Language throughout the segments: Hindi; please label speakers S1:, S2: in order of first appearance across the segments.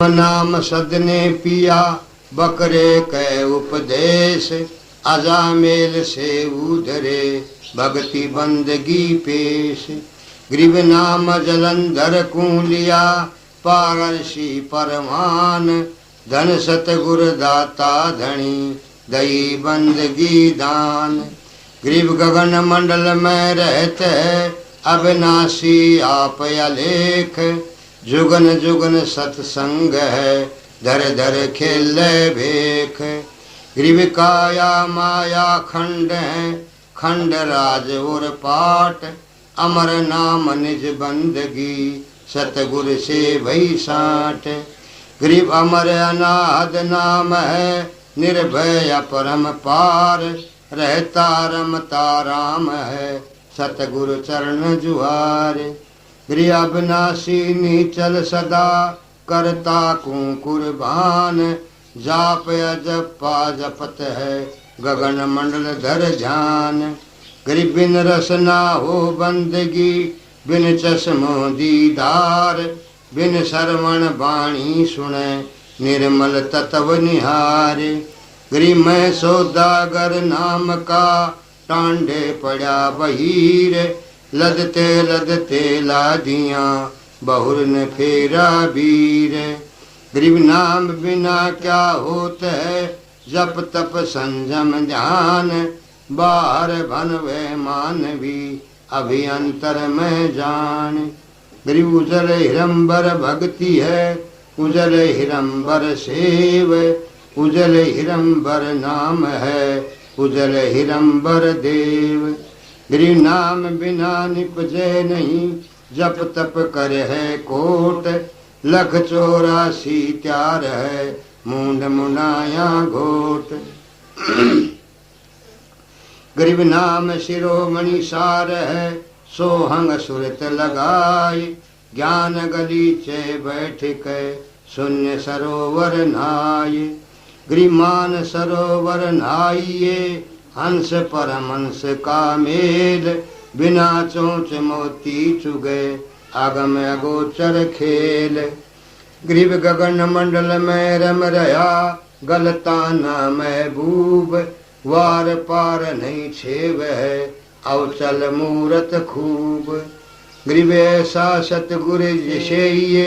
S1: नाम सदने पिया बकरे कै उपदेश, अजामेल से उधरे भक्ति बंदगी पेश। ग्रीव नाम जलंधर कूलिया पारसी परमान, धन सतगुर दाता धनी दई बंदगी दान। ग्रीव गगन मंडल में रहते अविनाशी आप अलेख, जुगन जुगन सत्संग है धर धर खेले भेख। ग्रीव काया माया खंड है खंड राज और पाट, अमर नाम निज बंदगी सतगुर से भई साठ। ग्रीव अमर अनाहद नाम है निर्भय परम पार, रहता रमता राम है सतगुरु चरण जुहार। ग्रीव अविनाशी नीचल सदा करता कुर्बान, जाप जपा जपत है गगन मंडल धर ध्यान। ग्रीव बिन रस ना हो बंदगी बिन चश्मो दीदार, बिन श्रवण वाणी सुने निर्मल तत्व निहारे। ग्रीव मैं सौदागर नाम का टांडे पड़ा बहीर, लदते लदते लादियां बहुर ने फेरा वीर। ग्रीव नाम बिना क्या होता है जप तप संयम ध्यान, बाहर भन वे मानवी अभियंतर में जान। ग्रीव उजल हिरंबर भक्ति है उजल हिरंबर सेव, उजल हिरंबर नाम है उजल हिरंबर देव। ग्रीव नाम बिना निपजे नहीं जप तप कर है कोट, लख 84 त्यार है मूंड मुंडाया घोट। ग्रीव नाम शिरोमणि सार है सोहंग सुरत लगाई, ज्ञान गलीचे बैठ के शून्य सरोवर नहाए। ग्रीव मान सरोवर नहाइए हंस परमंस का मेल, बिना चोंच मोती चुगे आगम अगोचर खेल। ग्रीव गगन मंडल में रम रहा गलता न महबूब, वार पार नहीं छेव है अवचल मूरत खूब। ग्रीव ऐसा सतगुर जिसे ये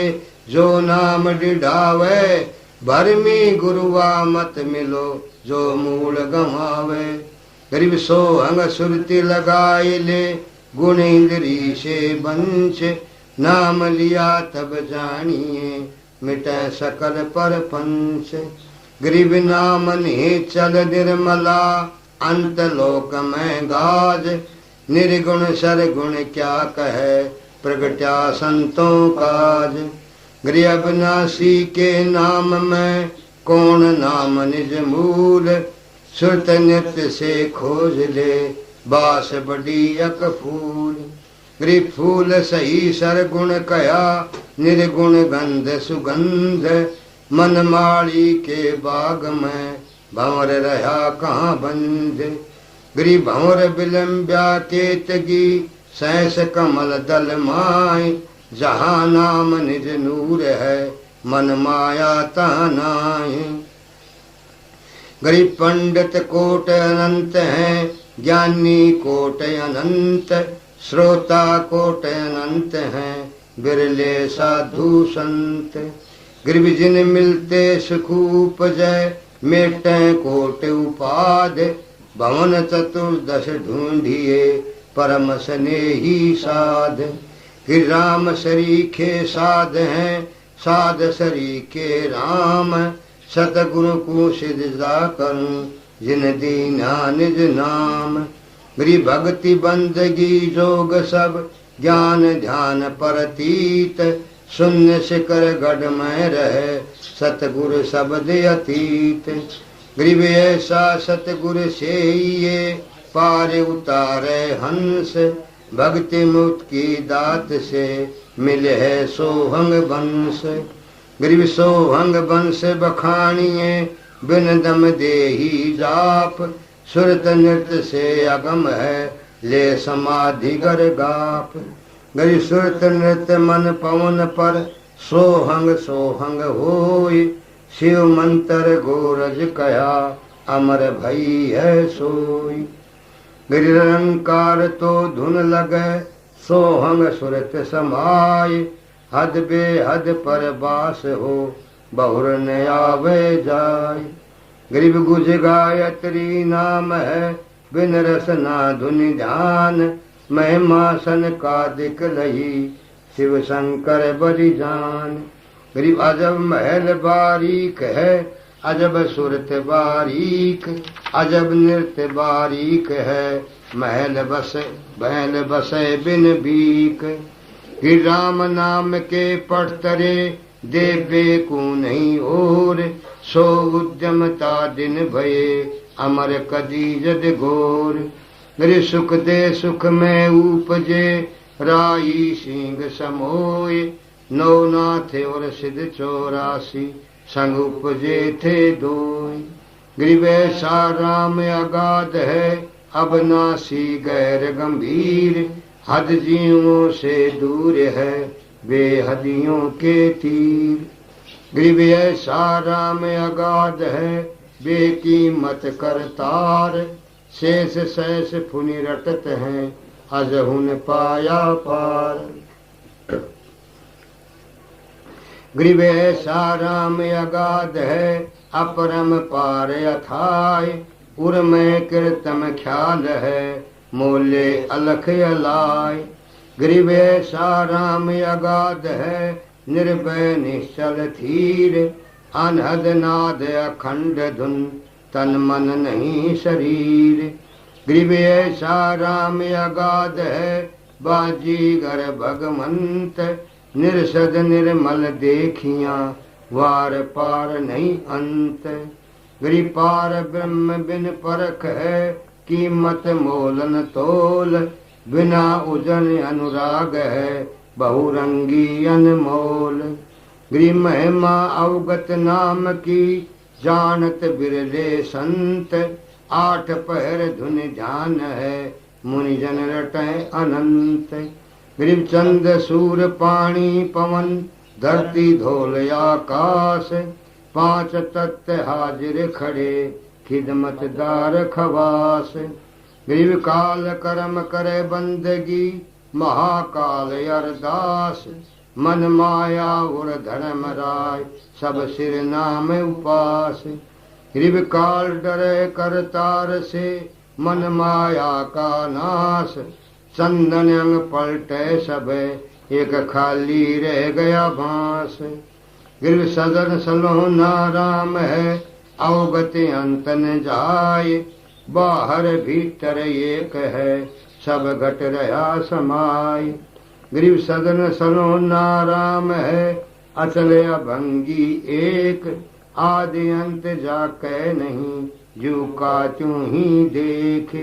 S1: जो नाम डिढ़ावे, भरमी गुरुआ मत मिलो जो मूल गंवावे। ग्रीव सोहंग सुरति लगाए ले गुण इंद्री से बंच, नाम लिया तब जानिए मिटे सकल पर पंच। ग्रीव नाम निश्चल निर्मला अंत लोक में गाज, निर्गुण सरगुण क्या कहे प्रगट्या संतों काज। ग्रीव अविनाशी के नाम में कौन नाम निज मूल, सुरत नित्य से खोज ले बास बड़ी अक फूल। ग्रीव फूल सही सरगुण कया निर्गुण गंध सुगंध, मन माली के बाग में भंवर रहा कहाँ बंद। ग्रीव भंवर बिलम्ब्या केतगी सहस कमल दल माय, जहाँ नाम निज नूर है मन माया तनाय। ग्रीव पंडित कोट अनंत हैं ज्ञानी कोट अनंत, श्रोता कोट अनंत हैं बिरले साधु संत। ग्रीव जिन मिलते सुख उपजय मेटे कोट उपाद, भवन चतुर्दश ढूंढिए परम स्नेही साध। गिर राम सरीखे साध हैं साध सरीखे राम, सतगुरु को सिजदा करूं जिन दीना निज नाम। ग्रीव भक्ति बंदगी जोग सब ज्ञान ध्यान परतीत, शून्य शिखर गढ़ में रहे सतगुरु शब्द अतीत। ग्रीव ऐसा सतगुरु से ये पार उतारे हंस, भक्ति मुक्त की दात से मिले है सोहंग वंश। ग्रीव सोहंग वंश बखानिए बिन दम देही जाप, सुरत नृत्य से अगम है ले समाधि गर गाप। ग्रीव सुरत नृत्य मन पवन पर सोहंग होय, शिव मंत्र गोरज कया, अमर भई है सोई। गिरिरंकार तो धुन लगे, सोहंग सुरत समाय, हद बेहद पर बास हो, बहुर न आवे जाय। गरीब गुज गायत्री नाम है, बिन रस ना धुनि ध्यान, महिमा सन का दिख लही, शिव शंकर बलि जान। गरीब अजब महल बारीक है, अजब सुरत बारीक, अजब नृत्य बारीक है, महल बसे बिन बीक। कि राम नाम के पढ़तरे, देवे को नहीं और, सो उद्यमता दिन भये, अमर कदी जद घोर। मेरे सुख दे सुख में उपजे, राई सिंह समोय, नौनाथ और सिद्ध 84 संग उपजे थे दोय। गरीब ऐसा राम अगाध है, अब नासी गैर गंभीर, हद जीवों से दूर है, बेहदियों के तीर। गरीब ऐसा राम अगाध है, बेकीमत करतार, शेष शेष फुनि रटत हैं, अजहुन पाया पार। गरीब ऐसा राम अगाध है, अपरम पार अथाय, उर में कीर्तम ख्याल है, मोले अलख अलाय। गरीब ऐसा राम अगाध है, निर्भय निश्चल थीर, अनहद नाद अखंड धुन, तन मन नहीं शरीर। गरीब ऐसा राम अगाध है, बाजीगर भगवंत, निरसद निर्मल देखिया, वार पार नहीं अंत। गरीब पार ब्रह्म बिन परख है, कीमत मोलन तोल, बिना उजन अनुराग है, बहुरंगी अनमोल। गरीब महिमा अवगत नाम की, जानत बिरले संत, 8 पहर धुन ध्यान है, मुनि जन रटै अनंत। गरीब चंद सूर पानी पवन, धरती धोल आकाश, 5 तत्व हाजिर खड़े, खिदमत दार खवास। गरीब काल कर्म करे बंदगी, महाकाल अरदास, मन माया उर धर्म राय, सब सिर नाम उपास। गरीब काल डरे करतार से, मन माया का नाश, चंदन अंग पलटे सब, एक खाली रह गया बांस। गरीब सदन सलोना राम है, अवगत अंत न जाय, बाहर भीतर एक है, सब घट रहा समाय। गरीब सदन सलोना राम है, अचल अभंगी एक, आदि अंत जाके नहीं, जू का त्यों ही देख।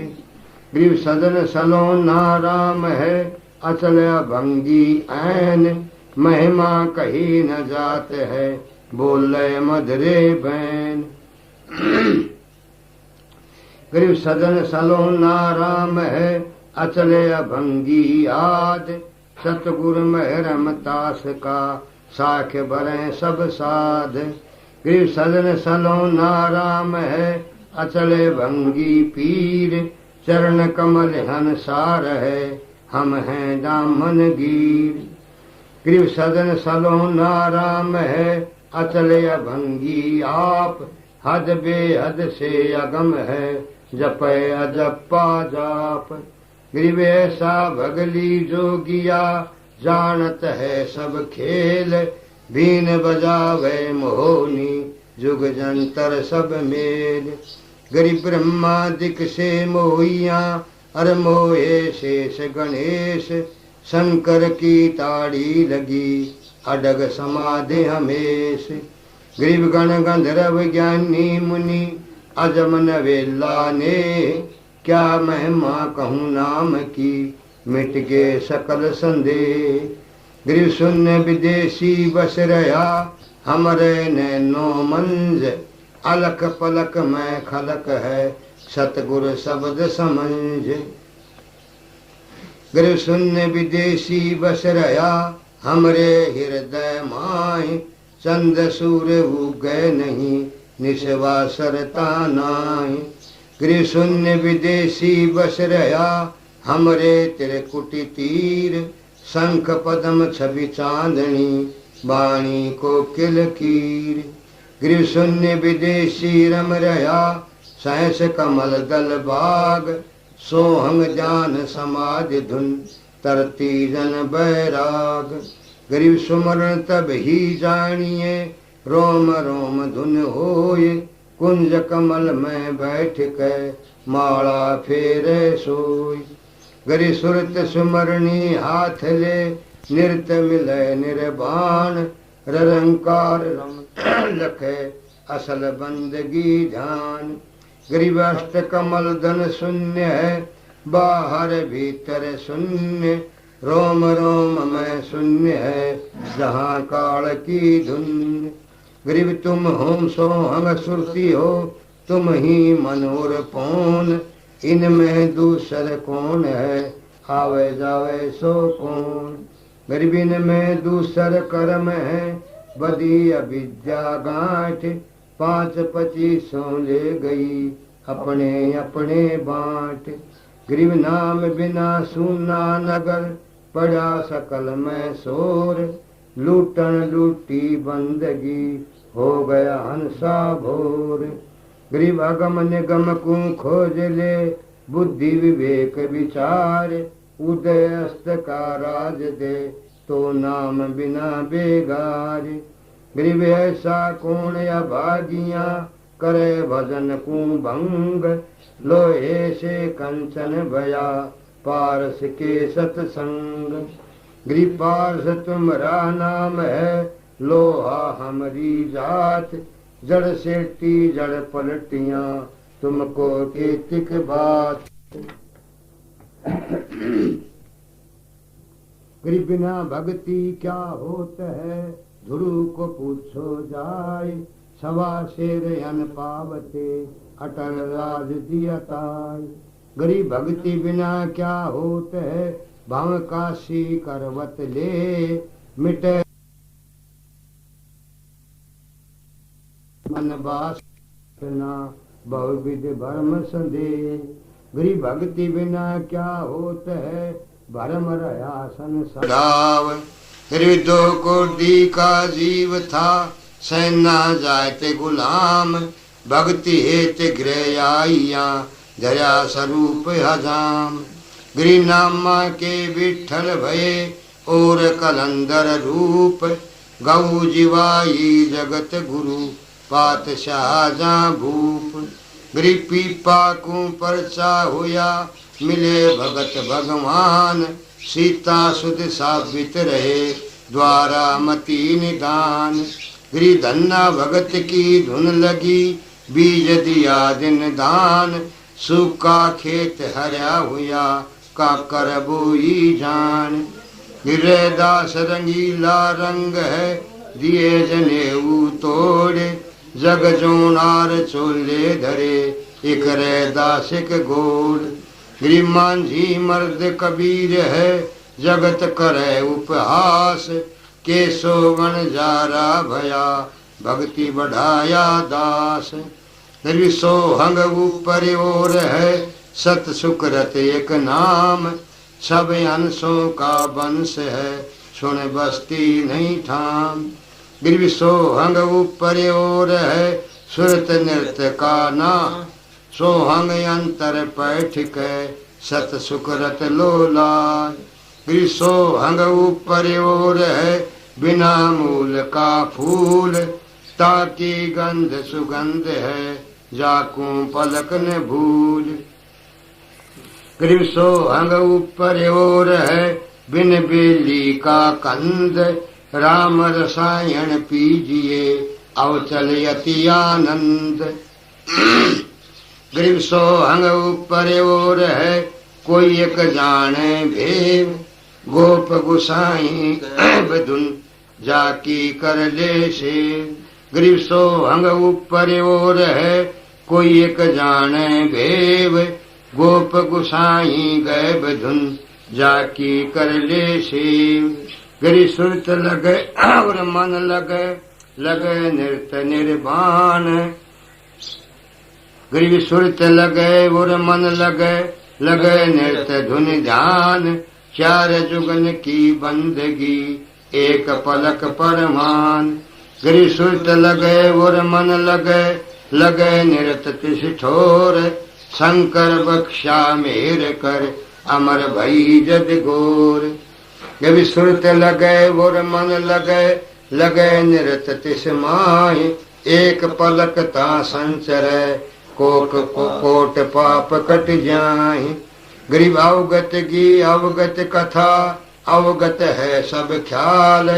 S1: गरीब सदन सलोना राम है, अचल अभंगी ऐन, महिमा कही न जात है, बोले मधुरे बैन। गरीब सदन सलोना राम है, अचल अभंगी आद, सतगुरु महरम तास का, साख भरें सब साध। गरीब सदन सलोना राम है, अचल भंगी पीर, चरण कमल हंसार है, हम हैं दामन गीर। गरीब सदन सलोना राम है, अचल अभंगी आप, हद बेहद से अगम है, जपै अजप्पा जाप। गरीब ऐसा भगली जोगिया, जानत है सब खेल, बीन बजावे मोहनी, जुग जंतर सब मेल। गरीब ब्रह्मादिक से मोहिया, अर मोहे शेष गणेश, शंकर की ताड़ी लगी, अडग समाधि हमेश। गरीब गण गंधर्व ज्ञानी मुनि, अजमन वेला ने, क्या महिमा कहूँ नाम की, मिट गए सकल संदेह। गरीब शून्य विदेशी बस रहा, हमरे नैनो मंज, अलख पलक में खलक है, सतगुरु शब्द समझ। गरीब शून्य विदेशी बस रहा, हमरे हृदय माहि चंद सूर उगय नहीं निस्वासरता नाहि। गृह शून्य विदेशी बस रहा हमरे त्रिकुटी तीर शंख पदम छवि चांदनी वाणी को किल कीर। गृह शून्य विदेशी रम रहा सहस कमल दल बाग सोहंग जान समाज धुन तरती जन बैराग। गरीब सुमरण तब ही जानिए रोम रोम धुन होए कुंज कमल में बैठ के माला फेरे सोई। गरी सुरत सुमरणी हाथ ले नृत्य मिले निर्वाण रंकार लखे असल बंदगी ध्यान। गरीब अष्ट कमल धन शून्य है बाहर भीतर शून्य रोम रोम में शून्य है जहाँ काल की धुन। गरीब तुम हो सो हम सुरती हो तुम ही मनोर पौन इनमें दूसर कौन है आवे जावे सो कौन। गरीब इनमें दूसर कर्म है बदी अविद्या गांठ 5-25 ले गई अपने अपने बांट। गरीब नाम बिना सुना नगर पड़ा सकल में शोर लूटन लूटी बंदगी हो गया हंसा भोर। गरीब अगम निगम को खोज ले बुद्धि विवेक विचार उदय अस्त का राज दे तो नाम बिना बेगार। गरीब ऐसा कौन या भागिया करे भजन को भंग लोहे से कंचन भया पारस के सतसंग। गरीब पारस तुम्हारा नाम है लोहा हमारी जात जड़ सेटी जड़ पलटियां तुमको केतिक बात। गरीब बिना भक्ति क्या होत है ध्रुव को पूछो जाय। सवा शेर अन पावते अटल राज दियताय। गरीब भक्ति बिना क्या होत है भाव काशी करवत ले मिटे मन वासना बहुविध भरम संदेह। गरीब भक्ति बिना क्या होत है भरम रहा संसार। हृदय को दी का जीव था सेना जाते गुलाम भक्ति हेत गृह आइया धरा स्वरूप हजाम। गृह नामा के विठल भये और कलंदर रूप गौ जीवाई जगत गुरु पातशाह जा भूप। गृह पीपा को परचा हुआ मिले भगत भगवान सीता सुध साबित रहे द्वारा मती निदान। गृह धन्ना भगत की धुन लगी बीज दिया दिन दान सूखा खेत हरा हुआ काकर बोई जान। गिरे दास रंगीला रंग है दिए जनेऊ तोड़े जग जोनार चोले धरे एक रे दासिक गोड़। गृह मांझी मर्द कबीर है जगत करे उपहास केशोगण जारा भया भक्ति बढ़ाया दास। गृह सोहंग ऊपर ओर है सत सुकृत एक नाम सब अंशों का वंश है सुन बस्ती नहीं ठाम। गृह सोहंग ऊपर ओर है सुरत नृत्य का नाम सोहंग अंतर पैठ के सत सुकृत लोला। गृह सोहंग ऊपर ओर है बिना मूल का फूल ताकि गंध सुगंध है जाकू पलक न भूल। गृह सोहंग ऊपर ओर है बिन बेली का कंद राम रसायन पीजिए अवचल यति आनंद। गृह सोहंग ऊपर ओर है कोई एक जाने भेद गोप गुसाई बधुन जाकी कर ले से। गृह सोहंग ऊपर ओर है कोई एक जाने भेव गोप गुसाई गए बधुन जाकी कर ले से। गिरि सुरत लगे और मन लगे, लगे नृत्य निर्वाण। गिरि सुरत लगे और मन लगे, लगे नृत्य धुन ध्यान। चार जुगन की बंदगी एक पलक परमान। गिरि सुरत लगे और मन लगे, लगे नृत्य तिस ठोर। शंकर बख्शा मेर कर अमर भई जद घोर। गिरि सुरत लगे और मन लगे, लगे नृत्य तिस माहि। एक पलक ता संचर कोट पाप कट जाहि। गरीब अवगत की अवगत कथा, अवगत है सब ख्याल।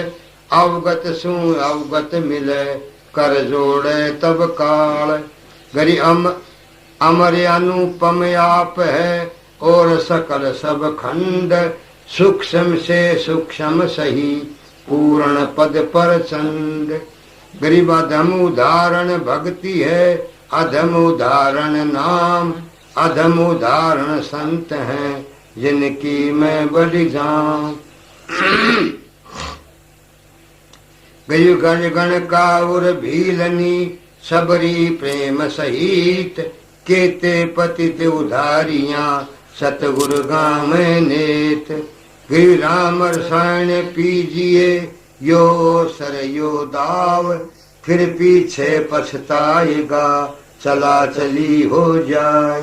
S1: अवगत सु अवगत मिले, कर जोड़े तब काल। गरी अमर अनुपम आप है, और सकल सब खंड। सूक्ष्म से सूक्ष्म सही, पूर्ण पद पर चंड। गरीब अधम उदाहरण भक्ति है, अधम उदाहरण नाम। अधम उदाहरण संत हैं, जिनकी मैं बलि जाऊं। गयु गण गण काउर भीलनी, सबरी प्रेम सहित। केते पतित उधारियां, सतगुरु गाम नेत। गिरि राम रसायन पीजिए, यो सर यो दाव। फिर पीछे पछताएगा, चला चली हो जाए।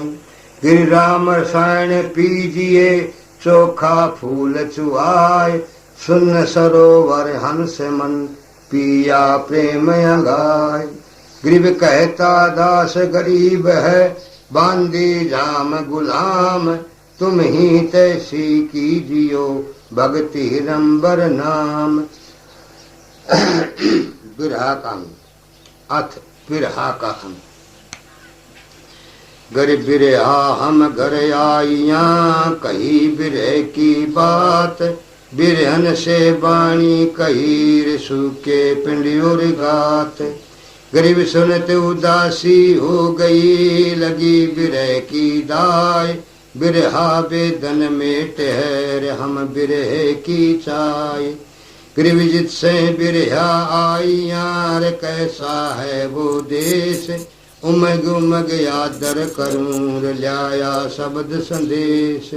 S1: गिरि राम रसायन पीजिए, चोखा फूल चुआए। सुन सरोवर हंस मन, पिया प्रेम अंगाय। गरीब कहता दास गरीब है, बांदी जाम गुलाम। तुम ही तैसी कीजियो, भक्ति रंबर नाम। बिरहा का अथ बिरहा का हम। गर बिरहा हम घर आइया, कही बिरह की बात। बिरहन से बाणी कही, रिसु के पिंडियोर गात। गरीब सुनत उदासी हो गई, लगी बिरह की दाय। बिरहा बेदन मेट है, हम बिरह की चाय। गरीब जित से बिरहा आई यार, कैसा है वो देश। उमग उमग आदर करूं, लाया शब्द संदेश।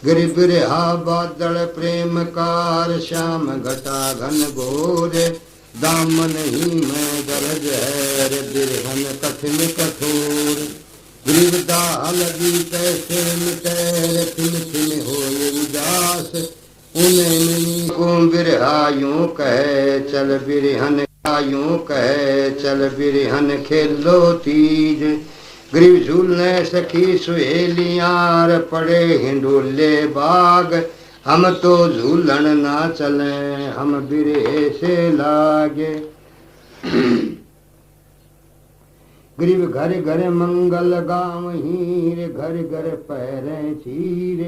S1: गिरि बिरहा बादल प्रेम कार, श्याम घटा घन घोर। दामन ही में दर्द है, बिरहन कठिन कठोर। गरीब दाह लगी कैसे मिटे, थिन थिन होए उदास। उन्हें मिली को बिरहा यूं कहे, चल बिरहन यूं कहे, चल बिरहन खेलो तीज। गरीब झूलने सखी सुहेलियां, पड़े हिंडोले बाग। हम तो झूलन ना चले, हम बिरहे से लागे। गरीब घर घर मंगल गाँव हीर, घर घर पैरें चीर।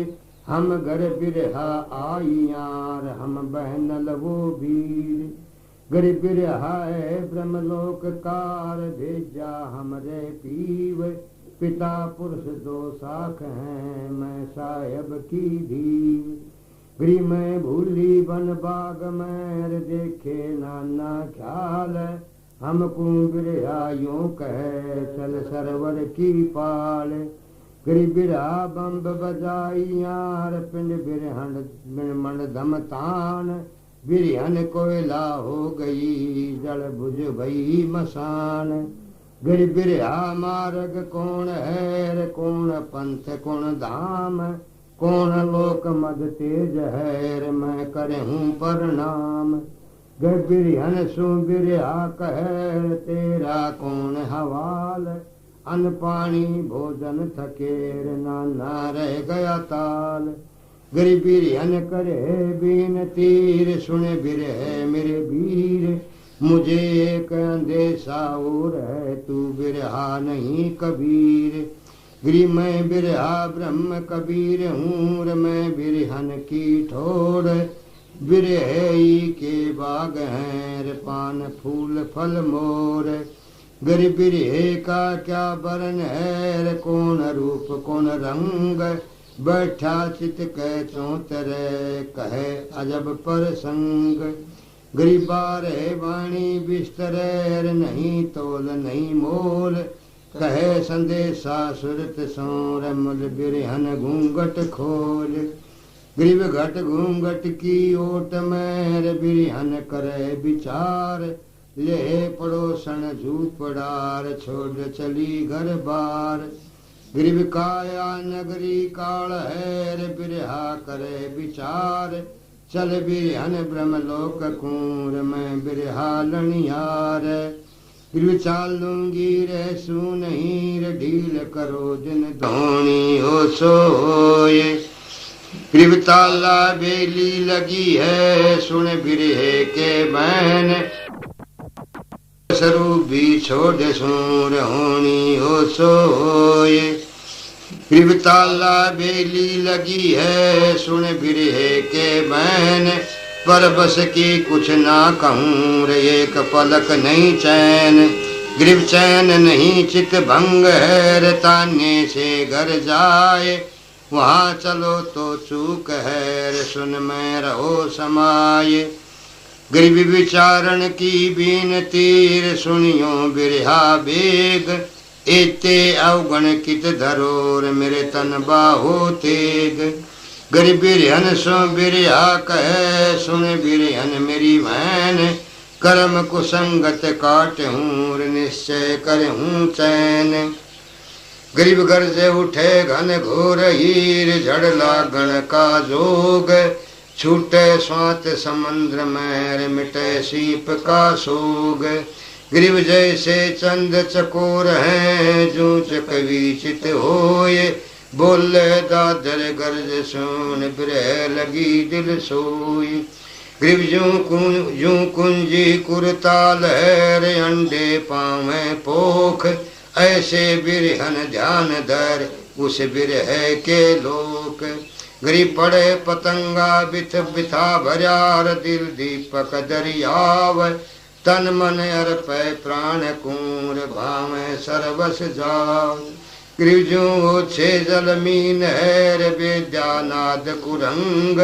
S1: हम घर बिरहा आइयार, हम बहनल वो वीर। गरीब बिरहा है ब्रह्मलोक कार, भेजा हमरे पीव। पिता पुरुष दो साख हैं, मैं साहेब की धीव। गरीब मैं भूली बन बाग में, देखे नाना ख्याल। हमको बिरहा यूं कहे, चल सरवर की पाल। गरीब बिरहा बम्ब बजाई यार, पिंड बिरहन मन धमतान। बिरहन कोयला हो गई, जल बुझ भई मसान। गरीब बिरहा मार्ग कौन है, कौन पंथ कौन धाम। कौन लोक मद तेज है, मैं करहूँ प्रणाम। गरीब बिरहन सु बिरहा कहे, तेरा कौन हवाल। अन्न पानी भोजन थकेर, नाना रह गया ताल। गरीब बिरहन करे बीन तीर, सुने बिरह मेरे वीर। मुझे एक अंदेशा और है, तू बिरहा नहीं कबीर। गरीब मैं बिरहा ब्रह्म कबीर हूँ, मैं बिरहन की ठोर। बिरहे के बाग हैं, पान फूल फल मोर। गरीब बिरहे का क्या वर्ण है, कौन रूप कौन रंग। बैठा चित कह चौतरे कहे अजब पर संग। गरीबा रे वाणी बिस्तरे नहीं तोल नहीं मोल। कहे संदेशा सुरत सोर मुल बिरहन घूंघट खोल। गरीब घट घूंघट की ओट में बिरहन करे विचार। ले पड़ोसन झूपड़ार छोड़ चली घर बार। गरीब काया नगरी काल है बिरहा करे विचार। चल बिरहन ब्रह्मलोक कूर में बिरहा लनिहार। गरीब चालूंगी रे सू नहीं रे ढील करो दिन धोनी हो सोए। गरीब ताला बेली लगी है सुन बिरहे के बैन। स्वरूप भी छोड़ सूर होनी हो सोए। गरीब ताला बेली लगी है सुन बिरहे के बैन। पर बस की कुछ ना कहूँ रे एक पलक नहीं चैन। गरीब चैन नहीं चित भंग है रे ताने से घर जाए। वहाँ चलो तो चूक है रे सुन में रहो समाये। गरीबी विचारण की बीनती सुनियो बिरहा बेग। एते अवगण कित धरोर मेरे तन बाहो तेग। गरीब बिरहन सो बिरहा कहे सुन बिरहन मेरी बहन। कर्म कुसंगत काट हूँ निश्चय कर हूँ चैन। गरीब गर्जे उठे घन घोर हीर झड़ लागण का जोग। छूटे स्वात समुद्र में मिटे सीप का सोग। गरीब जैसे चंद चकोर हैं जूच कवि चित होए। बोले दादर गर्ज सुन बिरह लगी दिल सोई। गरीब जूं कुंजी कुरताल है अंडे पावे पोख। ऐसे बिरहन ध्यान धर उस बिरह के लोक। गरीब पड़े पतंगा बिथ बिथा भर्यार दिल दीपक दरियाव। तन मन अर्पे प्राण कूर भावे सरवस जाओ। गरीब जूं छे जल मीन है विद्या नाद कुरंग।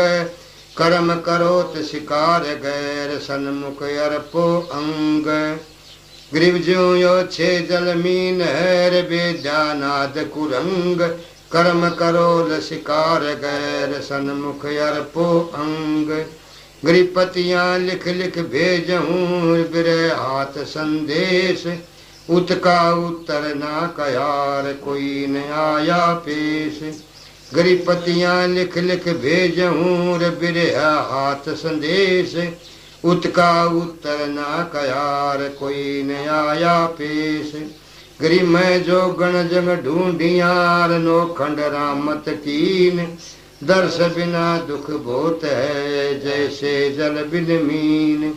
S1: कर्म करोत शिकार गैर सन्मुख अर्पो अंग। गरीब जूं यो छे जल मीन है विद्या नाद कुरंग। कर्म करो शिकार गैर सन्मुख अर्पो अंग। गरीब पतियाँ लिख लिख भेजहूँ बिरह हाथ संदेश। उत्का उत्तर ना कयार कोई न आया पेश। गरीब पतियाँ लिख लिख भेजहूँ बिरह हाथ संदेश। उत्का उत्तर ना कयार कोई न आया पेश। गरीब मैं जो गण जग ढूंढियार नोखंड रामत कीन। दर्श बिना दुख बहुत है जैसे जल बिन मीन।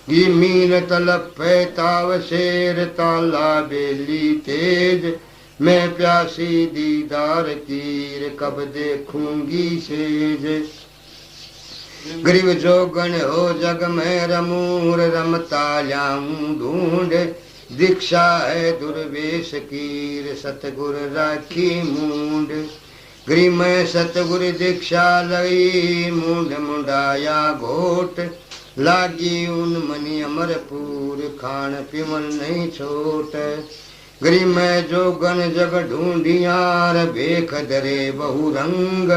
S1: ये मीन तलब पे ताव शेर ताला बेली तेज। मैं प्यासी दीदार तीर कब देखूंगी सेज। गरीब जो गण हो जग में रमूर रमता जाऊं ढूंढ। दीक्षा है दुर्वेश कीर सतगुर राखी मूंड। गरीब में सतगुर दीक्षा लई मूंड मुंडाया घोट। लागी उन मनी अमरपुर खान पिमन नहीं छोट। गरीब में जो गण जग ढूंढियार भेख दरे बहु रंग।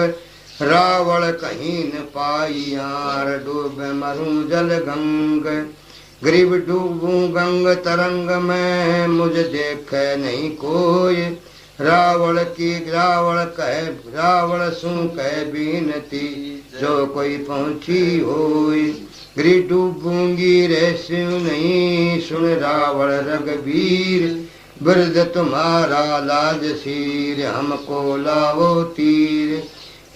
S1: रावण कहीं न पाइयार डूब मरूं जल गंग। गरीब डूबूं गंग तरंग में मुझ देख नहीं कोई। रावण सू कह बीनती जो कोई पहुंची होई। गरीब डूबूंगी रे सिंह नहीं सुन रावण रघुवीर। बिरद तुम्हारा लाज सीर हमको लाओ तीर।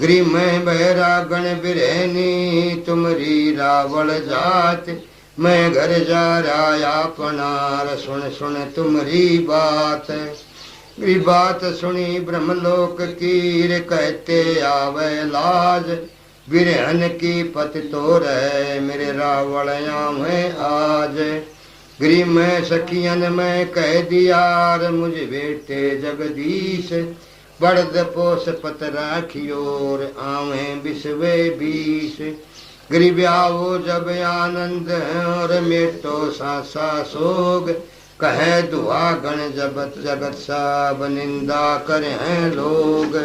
S1: गरीब मैं बहरा गण बिरहनी तुमरी रावण जात। मैं घर जा रहा अपनार सुन सुन तुमरी बात। मेरी बात सुनी ब्रह्मलोक की कहते आवे लाज। बिरहन की पत तो रहे मेरे रावणया में आज। गरीब में सखियन में कह दियार मुझ बेटे जगदीश। बड़द पोस पत राखियोर आवे बिसवे बीस। गरीब आवो जब आनंद और मेटो सासा सोग, कहे दुआ गण जगत जगत सब निंदा करे हैं लोग।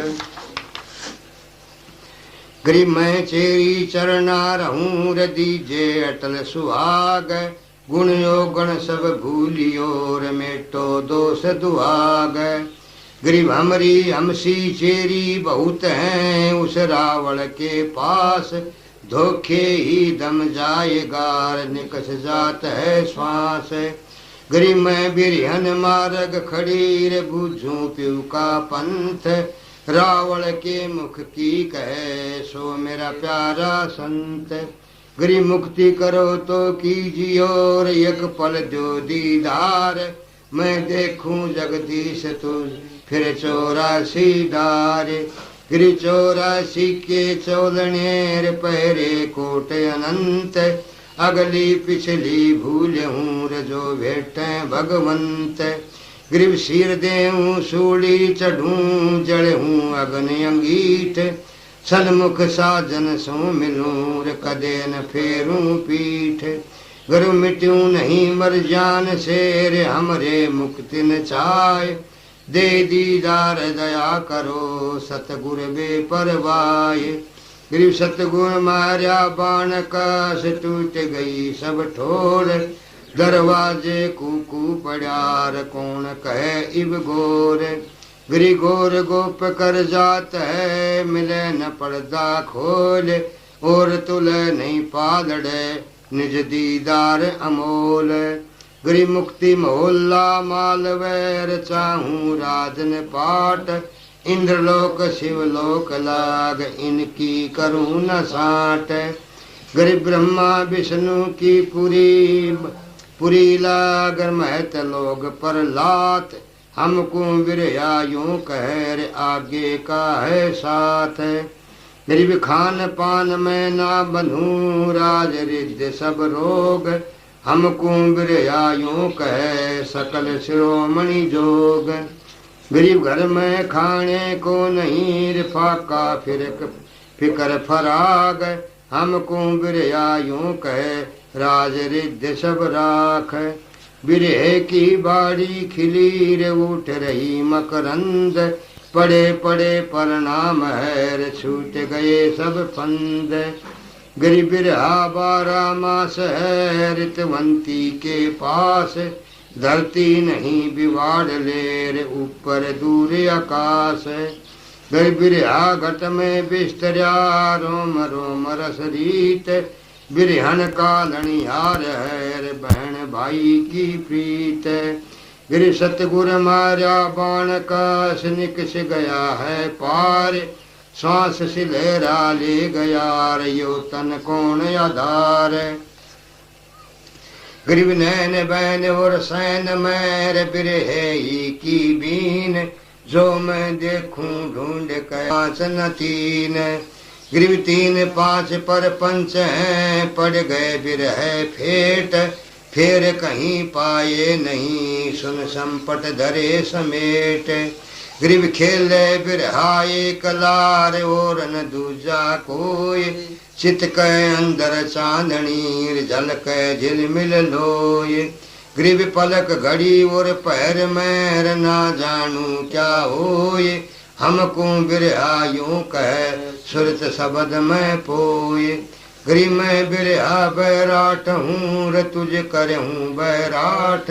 S1: गरीब मैं चेरी चरना रहूं दीजे अटल सुहाग, गुण योगण सब भूलियो मेटो दोष दुआग। गरीब हमरी हमसी चेरी बहुत हैं उस रावण के पास, धोखे ही दम जाएगा निकस जात है श्वास। गरीब मैं बिरहन मार्ग खड़ीर बूझूं पीऊ का पंथ, रावण के मुख की कहे सो मेरा प्यारा संत। गरीब मुक्ति करो तो कीजियो एक पल जो दीदार, मैं देखूं जगदीश तुझ फिर 84 डार। गिरि 84 के चौदनेर पहरे कोट अनंत, अगली पिछली भूल हूँ जो भेटे भगवंत। गिरिव सिर देऊं सूली चढ़ूं जड़ूं अग्न अंगीठ, सन्मुख साजन सो मिलूं कदे न फेरूं पीठ। गुरु मिट्यूं नहीं मर जान शेर हमरे मुक्ति न चाय, दे दीदार दया करो सतगुर बेपरवाय। गिरिव सतगुर मार्या बाण कस टूट गई सब ठोर, दरवाजे कूकू पड़ार कौन कहे इब गोर। गिरि गोर गोप कर जात है मिले न पर्दा खोल, और तुले नहीं पादड़े निज दीदार अमोल। गिरि मुक्ति मोहल्ला मालवैर चाहूं राजन पाट, इंद्रलोक शिवलोक लाग इनकी करूं न साट। गिरि ब्रह्मा विष्णु की पुरी लागर महत लोग पर लात, हमको बिरया यूं कह रे आगे का है साथ। गरीब खान पान में ना बंधूं राज रिद्ध सब रोग, हमको बिरया यूं कह सकल शिरोमणि जोग। गरीब घर में खाने को नहीं रिफाका फिकर फराग, हमको बिरया यूं कहे राज रिद्ध सब राख। बिरहे की बाड़ी खिली रे उठ रही मकरंद, पड़े पड़े प्रणाम है छूट गए सब फंद। गिरि बिरहा 12 मास है ऋतवंती के पास, धरती नहीं बिवाड़ ले रे ऊपर दूर आकाश। गिरि बिरहा घट में बिस्तरा रोम रोम रस रीत, बिरहन का लणिहार है रे बहन भाई की प्रीत। गिरि सतगुर मारा बाण का निकस गया है पार, श्वास सिलेरा ले गया रे यो तन कौन आधार। गिरिव नैन बैन और सैन मैर बिरहे की बीन, जो मैं देखूं ढूंढ कैस न तीन। गिरिव 3 5 पर पंच हैं पड़ गए बिरहे फेट, फिर कहीं पाए नहीं सुन संपट धरे समेट। गिरिव खेले बिरहा एक लार और न दूजा कोई, चित के अंदर चांदनी झलक झिलमिल लोय। गिरिव पलक घड़ी और पैर में ना जानू क्या होए, हमको बिरहा यूं कह सुरत शब्द में पोए। गिरि मैं बिरहा बैराट हूँ रे तुझ करे हूँ बैराट,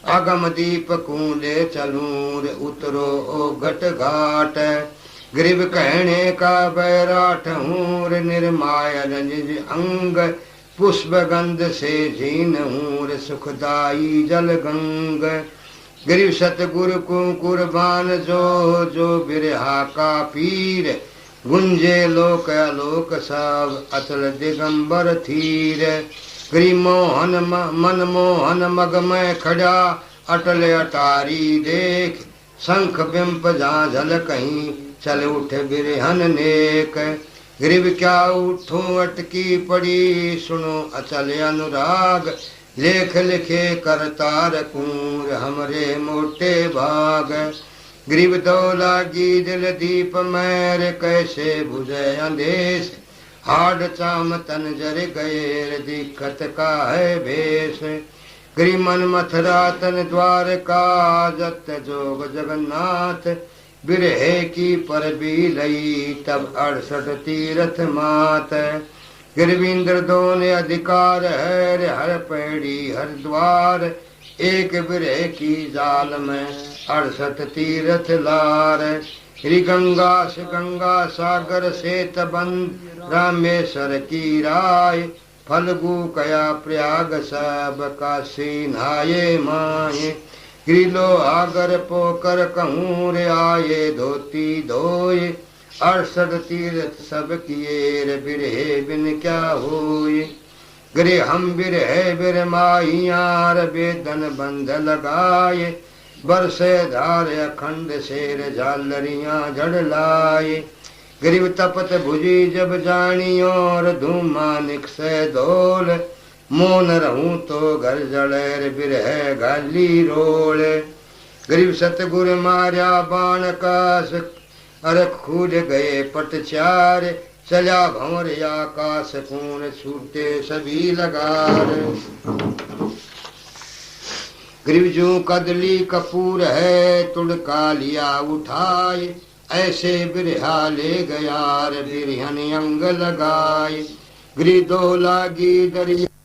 S1: अगम दीप को ले चलूं रे उतरो ओ घट घाट। गिरिव कहने का बैराट हूँ रे निर्मायल निज अंग, पुष्प गंध से झीन हूँ रे सुखदाई जल गंग। गिरिव सतगुरु को कुर्बान जो बिरहा का पीर, गुंजे लोक आलोक सब अचल दिगंबर थीर। गिरि मोहन मन मोहन मग में खड़ा अटल अटारी देख, शंख बिंप जहाँ झल कहीं चल उठ बिरहन नेक। गिरिव क्या उठूं अटकी पड़ी सुनो अचल अनुराग, लेख लिखे करतार कूर हमरे मोटे भाग। गरीब तो लागी दिल दीप मैर कैसे बुझे अंधेश हाड चाम तन जर गए दिक्कत का है भेष गरीब मन मथुरा तन द्वारका जत जोग जगन्नाथ बिरहे की पर भी लई तब 68 तीर्थ मात गिरविंद्र दोने अधिकार है हर पैड़ी हर द्वार एक बिरह की जाल में 68 तीर्थ लार श्री गंगा से गंगा सागर से तबंध रामेश्वर की राय फल्गु कया प्रयाग सब काशी नहाये माये गिरिलो आगर पोकर कहूँ रे आये धोती धोए 68 तीर्थ सब किए रे बिरहे बिन क्या होए गिरे हम बिरहे बिर माहियार बेदन बंध लगाए बरसे धार अखंड शेर झालरियां जड़ लाए गरीब तपत भुजी जब जानी और धूमा निकसे धोल मोन रहूं तो घर जड़ेर बिरह गाली रोल गरीब सतगुर मार्या बाण काश अरख खूज गए पट चार चला भंवर आकाश कूण छूटे सभी लगार गरीब जू कदली कपूर है तुड़का लिया उठाए ऐसे बिरहा ले गया बिरहन अंग लगाए गिरी दो लागी दरिया